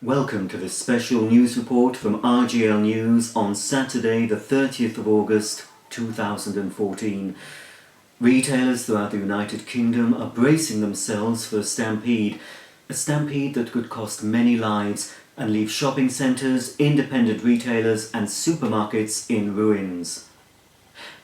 Welcome to this special news report from RGL News on Saturday the 30th of August 2014. Retailers throughout the United Kingdom are bracing themselves for a stampede that could cost many lives and leave shopping centres, independent retailers and supermarkets in ruins.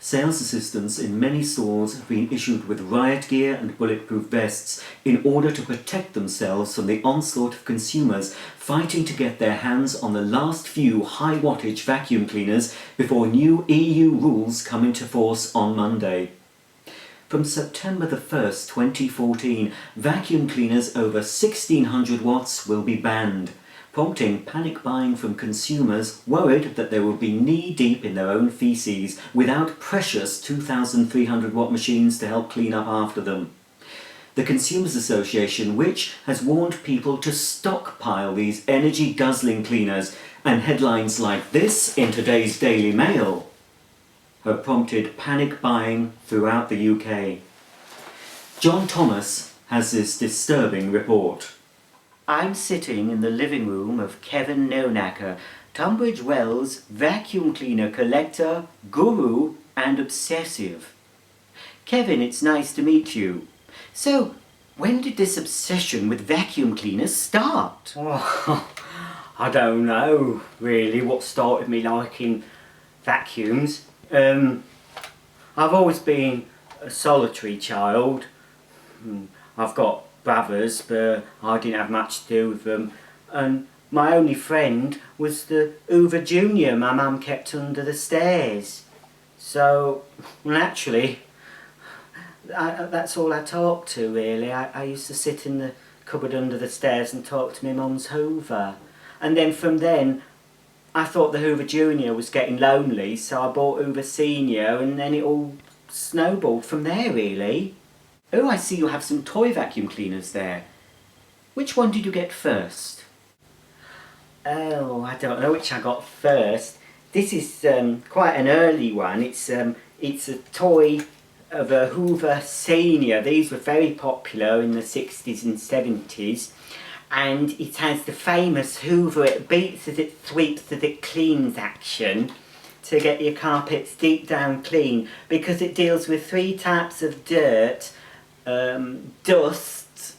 Sales assistants in many stores have been issued with riot gear and bulletproof vests in order to protect themselves from the onslaught of consumers fighting to get their hands on the last few high wattage vacuum cleaners before new EU rules come into force on Monday. From September the 1st, 2014, vacuum cleaners over 1600 watts will be banned, prompting panic buying from consumers worried that they will be knee-deep in their own feces without precious 2300 watt machines to help clean up after them. The Consumers Association, which has warned people to stockpile these energy-guzzling cleaners, and headlines like this in today's Daily Mail, have prompted panic buying throughout the UK. John Thomas has this disturbing report. I'm sitting in the living room of Kevin Noknacker, Tunbridge Wells vacuum cleaner collector, guru and obsessive. Kevin, it's nice to meet you. So, when did this obsession with vacuum cleaners start? Oh, I don't know really what started me liking vacuums. I've always been a solitary child. I've got brothers, but I didn't have much to do with them, and my only friend was the Hoover Junior my mum kept under the stairs. So naturally, that's all I talked to really. I used to sit in the cupboard under the stairs and talk to my mum's Hoover, and then from then I thought the Hoover Junior was getting lonely, so I bought Hoover Senior, and then it all snowballed from there really. Oh, I see you have some toy vacuum cleaners there. Which one did you get first? Oh, I don't know which I got first. This is quite an early one. It's a toy of a Hoover Senior. These were very popular in the 60s and 70s. And it has the famous Hoover, it beats as it sweeps as it cleans action to get your carpets deep down clean, because it deals with 3 types of dirt, dust,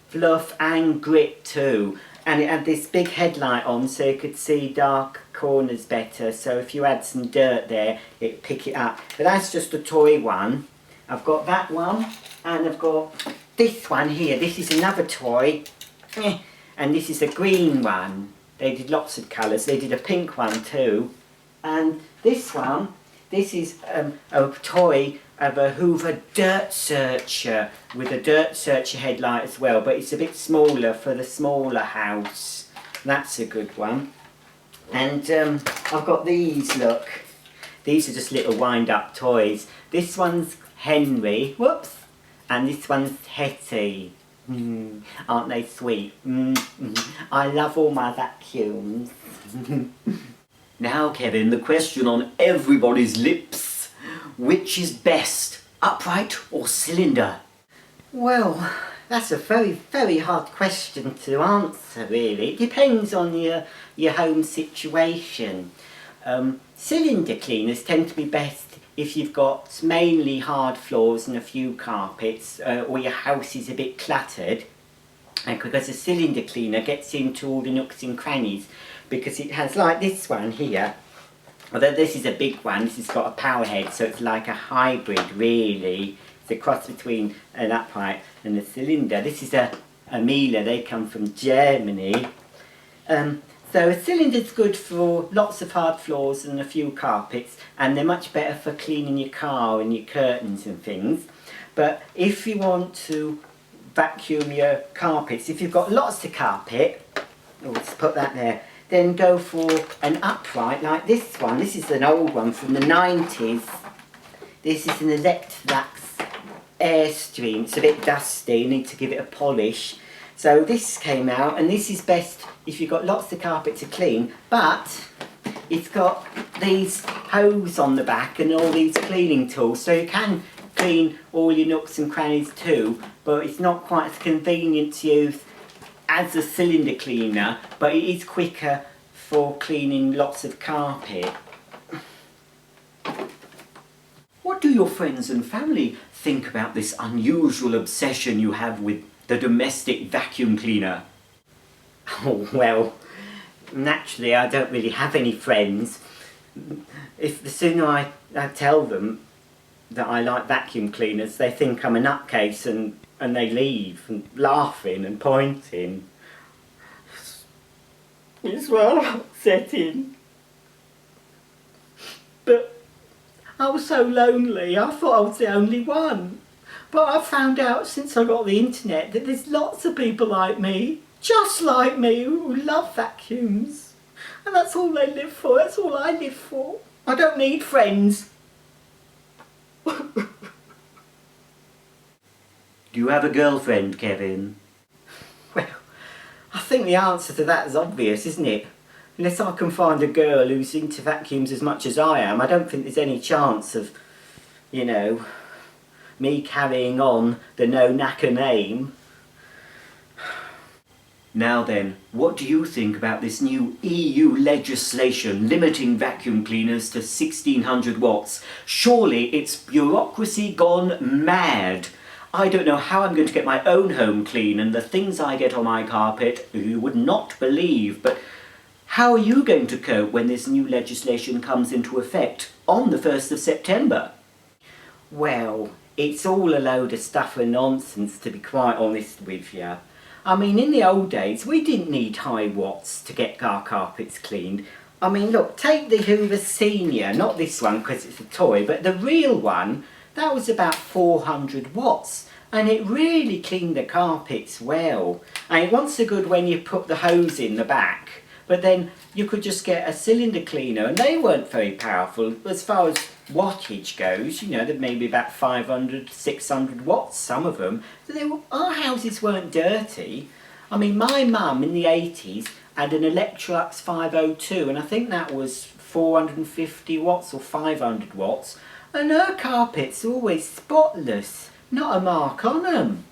fluff and grit too, and it had this big headlight on so you could see dark corners better, so if you had some dirt there it'd pick it up. But that's just a toy one. I've got that one, and I've got this one here. This is another toy, and this is a green one. They did lots of colours. They did a pink one too, and this one, this is a toy of a Hoover Dirt Searcher with a Dirt Searcher headlight as well, but it's a bit smaller for the smaller house. That's a good one. And I've got these, look. These are just little wind-up toys. This one's Henry, whoops, and this one's Hetty. Aren't they sweet? I love all my vacuums. Now, Kevin, the question on everybody's lips. Which is best, upright or cylinder? Well, that's a very, very hard question to answer really. It depends on your home situation. Cylinder cleaners tend to be best if you've got mainly hard floors and a few carpets, or your house is a bit cluttered, and because a cylinder cleaner gets into all the nooks and crannies, because it has, like this one here, although this is a big one, this has got a power head, so it's like a hybrid really. It's a cross between an upright and a cylinder. This is a Miele, they come from Germany. So a cylinder's good for lots of hard floors and a few carpets, and they're much better for cleaning your car and your curtains and things. But if you want to vacuum your carpets, if you've got lots of carpet, let's put that there, then go for an upright like this one. This is an old one from the 90s. This is an Electrolux Airstream. It's a bit dusty, you need to give it a polish. So this came out, and this is best if you've got lots of carpet to clean, but it's got these hose on the back and all these cleaning tools, so you can clean all your nooks and crannies too, but it's not quite as convenient to use as a cylinder cleaner, but it is quicker for cleaning lots of carpet. What do your friends and family think about this unusual obsession you have with the domestic vacuum cleaner? Oh, well, naturally I don't really have any friends. If the sooner I tell them that I like vacuum cleaners, they think I'm a nutcase and they leave, and laughing and pointing. It's well upsetting. But I was so lonely, I thought I was the only one. But I've found out since I got the internet that there's lots of people like me, just like me, who love vacuums. And that's all they live for, that's all I live for. I don't need friends. Do you have a girlfriend, Kevin? Well, I think the answer to that is obvious, isn't it? Unless I can find a girl who's into vacuums as much as I am, I don't think there's any chance of, you know, me carrying on the Noknacker name. Now then, what do you think about this new EU legislation limiting vacuum cleaners to 1600 watts? Surely it's bureaucracy gone mad. I don't know how I'm going to get my own home clean, and the things I get on my carpet you would not believe. But how are you going to cope when this new legislation comes into effect on the 1st of September? Well, it's all a load of stuff and nonsense, to be quite honest with you. I mean, in the old days, we didn't need high watts to get our carpets cleaned. I mean, look, take the Hoover Senior, not this one because it's a toy, but the real one, that was about 400 watts. And it really cleaned the carpets well. And it wasn't so good when you put the hose in the back, but then you could just get a cylinder cleaner, and they weren't very powerful. As far as wattage goes, you know, they're maybe about 500, 600 watts, some of them. So our houses weren't dirty. I mean, my mum in the 80s had an Electrolux 502, and I think that was 450 watts or 500 watts, and her carpets are always spotless, not a mark on them.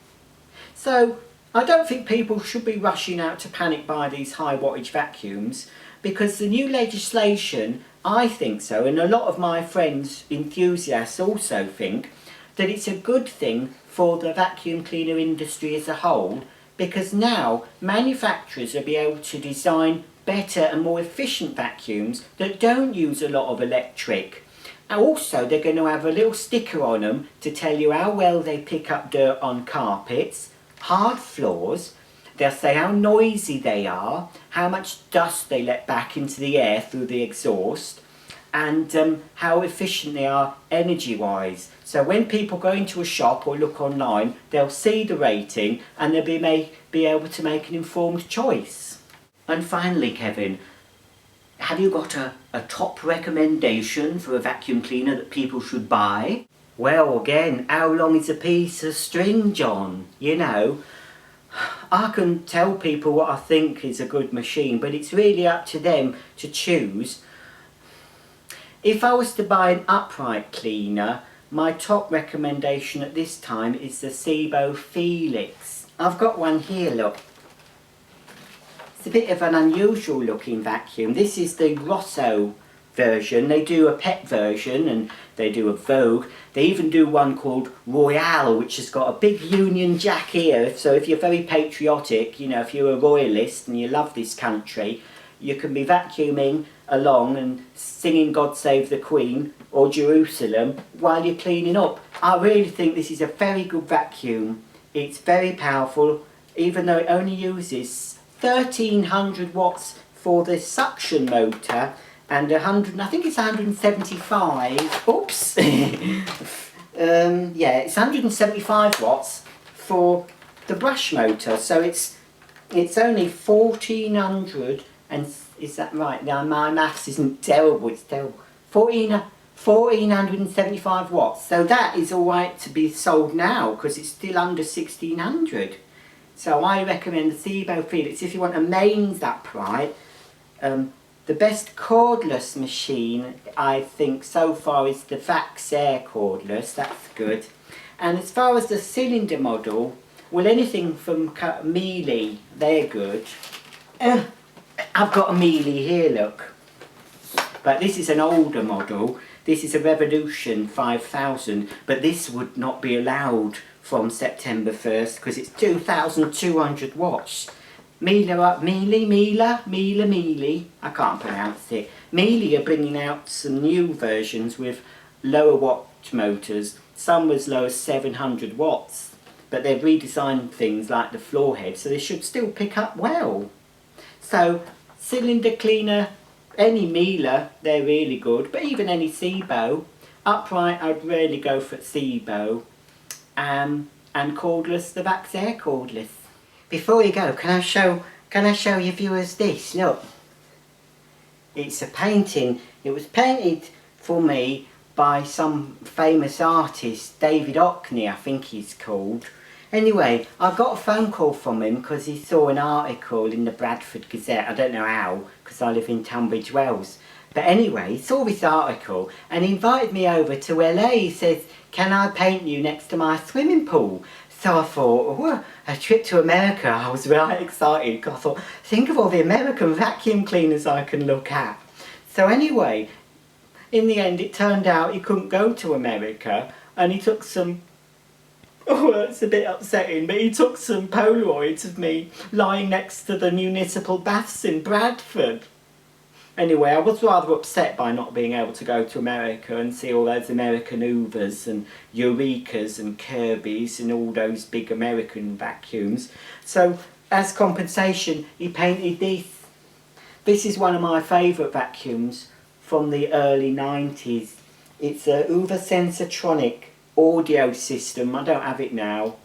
So I don't think people should be rushing out to panic buy these high wattage vacuums, because the new legislation, I think so, and a lot of my friends, enthusiasts, also think that it's a good thing for the vacuum cleaner industry as a whole, because now manufacturers will be able to design better and more efficient vacuums that don't use a lot of electric. And also, they're going to have a little sticker on them to tell you how well they pick up dirt on carpets, hard floors. They'll say how noisy they are, how much dust they let back into the air through the exhaust, and how efficient they are energy-wise. So when people go into a shop or look online, they'll see the rating and they'll be able to make an informed choice. And finally, Kevin, have you got a top recommendation for a vacuum cleaner that people should buy? Well, again, how long is a piece of string, John? You know, I can tell people what I think is a good machine, but it's really up to them to choose. If I was to buy an upright cleaner, my top recommendation at this time is the Sebo Felix. I've got one here, look. It's a bit of an unusual looking vacuum. This is the Rosso version. They do a pet version and they do a Vogue. They even do one called Royale, which has got a big Union Jack here. So if you're very patriotic, you know, if you're a royalist and you love this country, you can be vacuuming along and singing God Save the Queen or Jerusalem while you're cleaning up. I really think this is a very good vacuum. It's very powerful, even though it only uses 1300 watts for the suction motor and 100, I think it's 175, oops, yeah, it's 175 watts for the brush motor, so it's only 1400, and is that right? Now my maths isn't terrible, it's terrible. 1475 watts, so that is alright to be sold now because it's still under 1600. So I recommend the Sebo Felix if you want a mains upright. The best cordless machine I think so far is the ibaisaic cordless, that's good. And as far as the cylinder model, Well, anything from Miele, they're good. I've got a Miele here, look. But this is an older model. This is a Revolution 5000, but this would not be allowed from September 1st because it's 2,200 watts. Miele, I can't pronounce it. Miele are bringing out some new versions with lower watt motors, some as low as 700 watts, but they've redesigned things like the floor head, so they should still pick up well. So, cylinder cleaner, any Miele, they're really good, but even any Sebo. Upright, I'd rarely go for Sebo. And cordless, the ibaisaic cordless. Before you go, can I show your viewers this? Look. It's a painting. It was painted for me by some famous artist, David Hockney, I think he's called. Anyway, I got a phone call from him because he saw an article in the Bradford Gazette. I don't know how, because I live in Tunbridge Wells. But anyway, he saw this article and he invited me over to LA. He says, can I paint you next to my swimming pool? So I thought, oh, a trip to America. I was right excited because I thought, think of all the American vacuum cleaners I can look at. So anyway, in the end it turned out he couldn't go to America and he took some, oh, it's a bit upsetting, but he took some Polaroids of me lying next to the municipal baths in Bradford. Anyway, I was rather upset by not being able to go to America and see all those American Hoovers and Eurekas and Kirbys and all those big American vacuums. So, as compensation, he painted this. This is one of my favourite vacuums from the early 90s. It's a Hoover Sensatronic audio system. I don't have it now,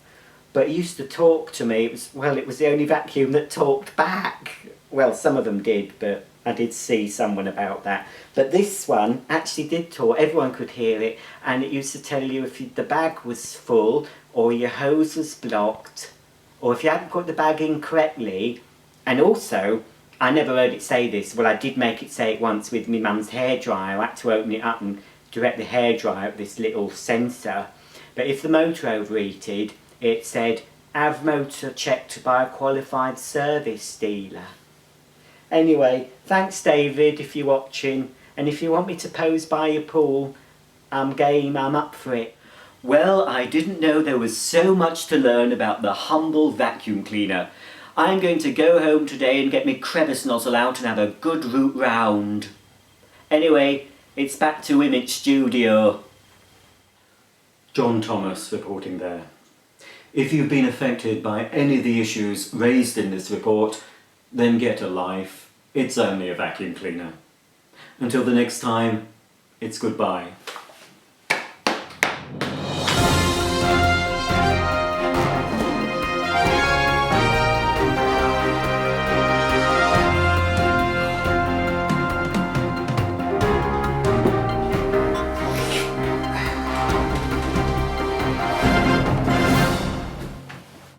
but it used to talk to me. It was the only vacuum that talked back. Well, some of them did, but I did see someone about that. But this one actually did talk. Everyone could hear it, and it used to tell you if the bag was full, or your hose was blocked, or if you hadn't put the bag in correctly. And also, I never heard it say this. Well, I did make it say it once with my mum's hairdryer. I had to open it up and direct the hairdryer at this little sensor. But if the motor overheated, it said, have motor checked by a qualified service dealer. Anyway, thanks David if you're watching, and if you want me to pose by your pool, I'm game, I'm up for it. Well, I didn't know there was so much to learn about the humble vacuum cleaner. I'm going to go home today and get my crevice nozzle out and have a good root round. Anyway, it's back to Image Studio. John Thomas reporting there. If you've been affected by any of the issues raised in this report, then get a life. It's only a vacuum cleaner. Until the next time, it's goodbye.